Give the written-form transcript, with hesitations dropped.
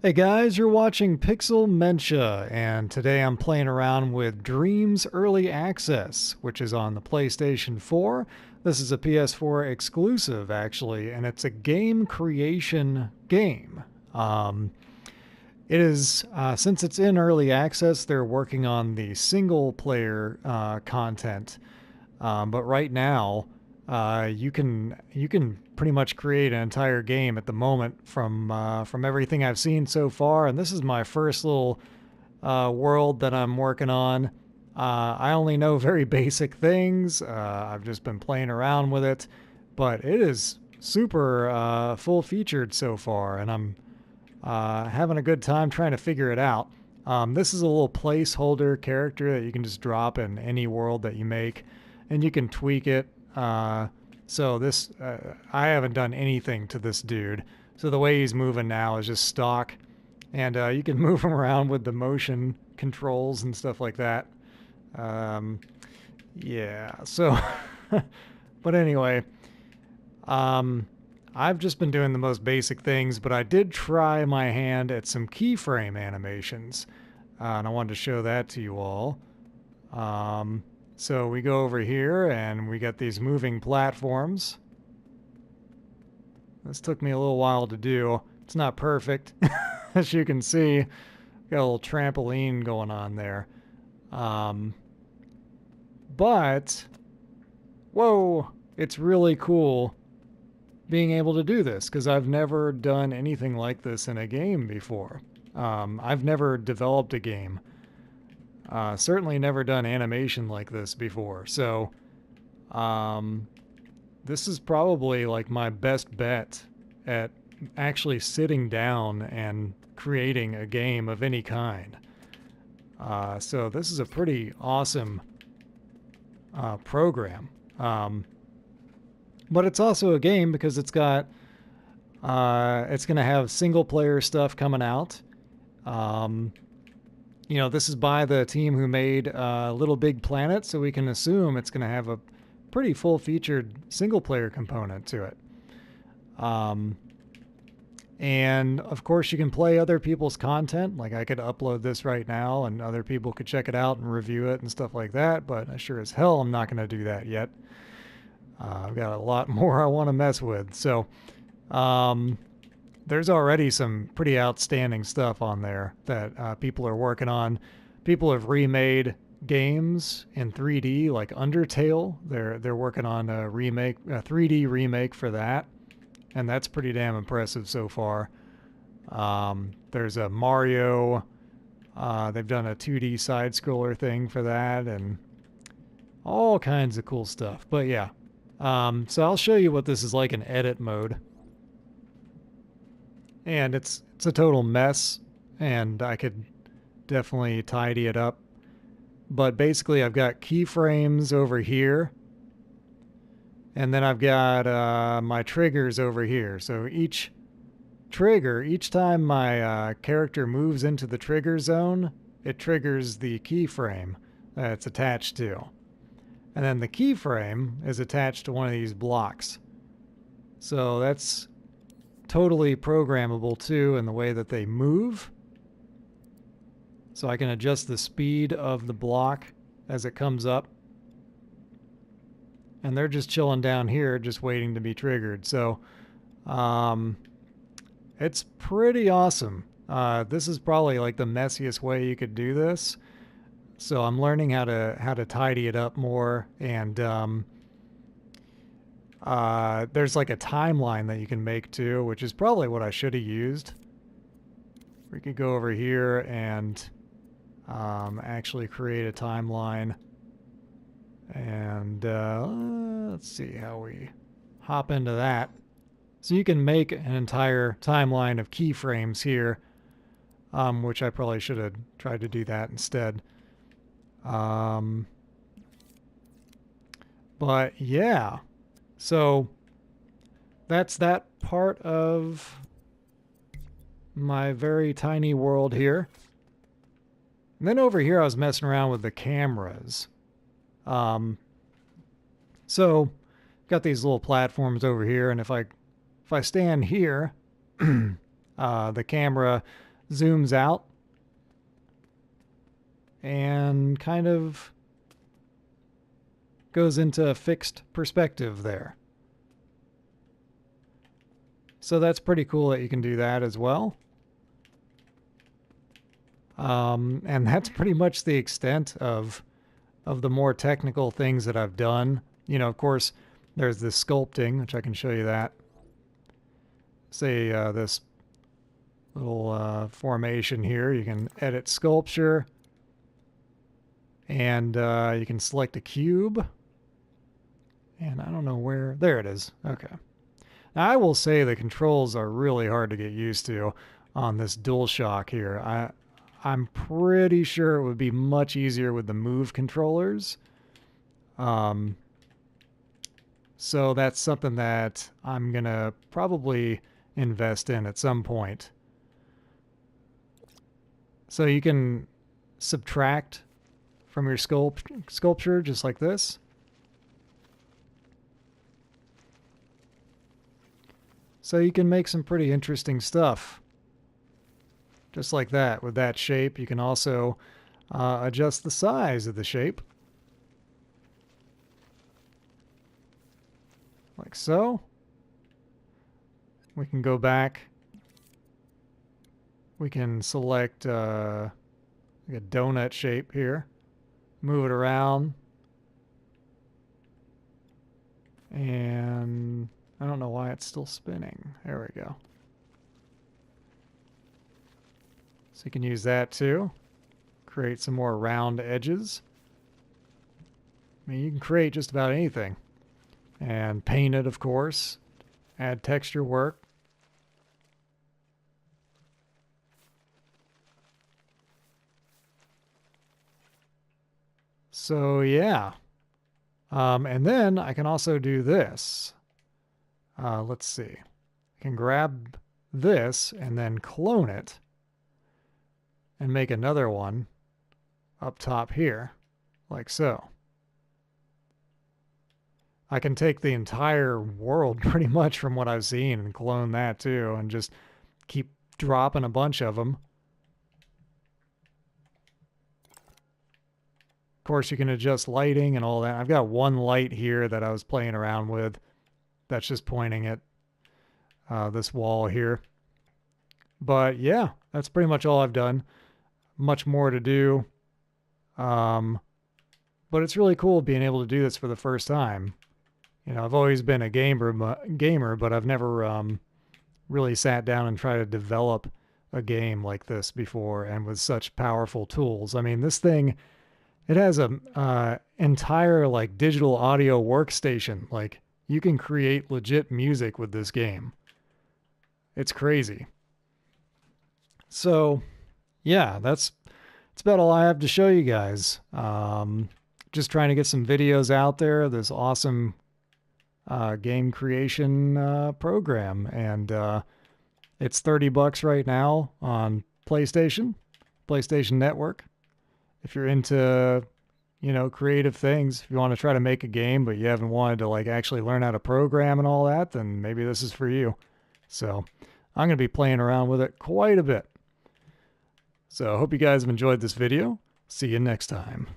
Hey guys, you're watching Pixel Mentia, and today I'm playing around with Dreams Early Access, which is on the PlayStation 4. This is a PS4 exclusive, actually, and it's a game creation game. Um, it is, since it's in early access, they're working on the single player content. But right now, you can pretty much create an entire game at the moment from everything I've seen so far. And this is my first little world that I'm working on. I only know very basic things. I've just been playing around with it, but it is super full featured so far, and I'm having a good time trying to figure it out. This is a little placeholder character that you can just drop in any world that you make, and you can tweak it. I haven't done anything to this dude. So the way he's moving now is just stock, and you can move him around with the motion controls and stuff like that. Um, yeah. So, but anyway, um, I've just been doing the most basic things, but I did try my hand at some keyframe animations, and I wanted to show that to you all. So we go over here and we got these moving platforms. This took me a little while to do. It's not perfect. As you can see, got a little trampoline going on there. Um, but, whoa, it's really cool being able to do this because I've never done anything like this in a game before. I've never developed a game. Certainly never done animation like this before. So, um, this is probably like my best bet at actually sitting down and creating a game of any kind. So this is a pretty awesome program. But it's also a game because it's going to have single player stuff coming out. Um, this is by the team who made Little Big Planet, so we can assume it's going to have a pretty full-featured single-player component to it. And of course, you can play other people's content. Like I could upload this right now, and other people could check it out and review it and stuff like that. But I sure as hell I'm not going to do that yet. I've got a lot more I want to mess with. So, there's already some pretty outstanding stuff on there that people are working on. People have remade games in 3D, like Undertale. They're working on a 3D remake for that, and that's pretty damn impressive so far. There's a Mario. They've done a 2D side scroller thing for that, and all kinds of cool stuff. But yeah, so I'll show you what this is like in edit mode. And it's a total mess, and I could definitely tidy it up. But basically, I've got keyframes over here, and then I've got my triggers over here. So each trigger, each time my character moves into the trigger zone, it triggers the keyframe that it's attached to. And then the keyframe is attached to one of these blocks. So that's totally programmable too in the way that they move. So I can adjust the speed of the block as it comes up. And they're just chilling down here, just waiting to be triggered. So it's pretty awesome. This is probably like the messiest way you could do this. So I'm learning how to tidy it up more, and there's like a timeline that you can make too, which is probably what I should have used. We could go over here and actually create a timeline. And let's see how we hop into that. So you can make an entire timeline of keyframes here, which I probably should have tried to do that instead. But yeah. So that's that part of my very tiny world here. And then over here I was messing around with the cameras. So got these little platforms over here, and if I stand here, the camera zooms out and kind of goes into a fixed perspective there. So that's pretty cool that you can do that as well. And that's pretty much the extent of the more technical things that I've done. You know, of course, there's this sculpting, which I can show you that. Say this little formation here. You can edit sculpture. And you can select a cube. And I don't know where. There it is. Okay. Now, I will say the controls are really hard to get used to on this DualShock here. I'm pretty sure it would be much easier with the Move controllers. So that's something that I'm going to probably invest in at some point. So you can subtract from your sculpture just like this. So you can make some pretty interesting stuff. Just like that with that shape. You can also adjust the size of the shape. Like so. We can go back. We can select like a donut shape here. Move it around. And I don't know why it's still spinning. There we go. So you can use that too. Create some more round edges. I mean, you can create just about anything. And paint it, of course. Add texture work. So yeah. And then I can also do this. Let's see. I can grab this and then clone it and make another one up top here, like so. I can take the entire world pretty much from what I've seen and clone that too and just keep dropping a bunch of them. Of course, you can adjust lighting and all that. I've got one light here that I was playing around with. That's just pointing at this wall here. But yeah, that's pretty much all I've done. Much more to do. But it's really cool being able to do this for the first time. You know, I've always been a gamer, but I've never really sat down and tried to develop a game like this before and with such powerful tools. I mean, this thing, it has a entire like digital audio workstation. Like, you can create legit music with this game. It's crazy. So, yeah, that's about all I have to show you guys. Just trying to get some videos out there. This awesome game creation program, and it's $30 right now on PlayStation Network. If you're into, you know, creative things, if you want to try to make a game but you haven't wanted to like actually learn how to program and all that, then maybe this is for you. So I'm going to be playing around with it quite a bit. So I hope you guys have enjoyed this video. See you next time.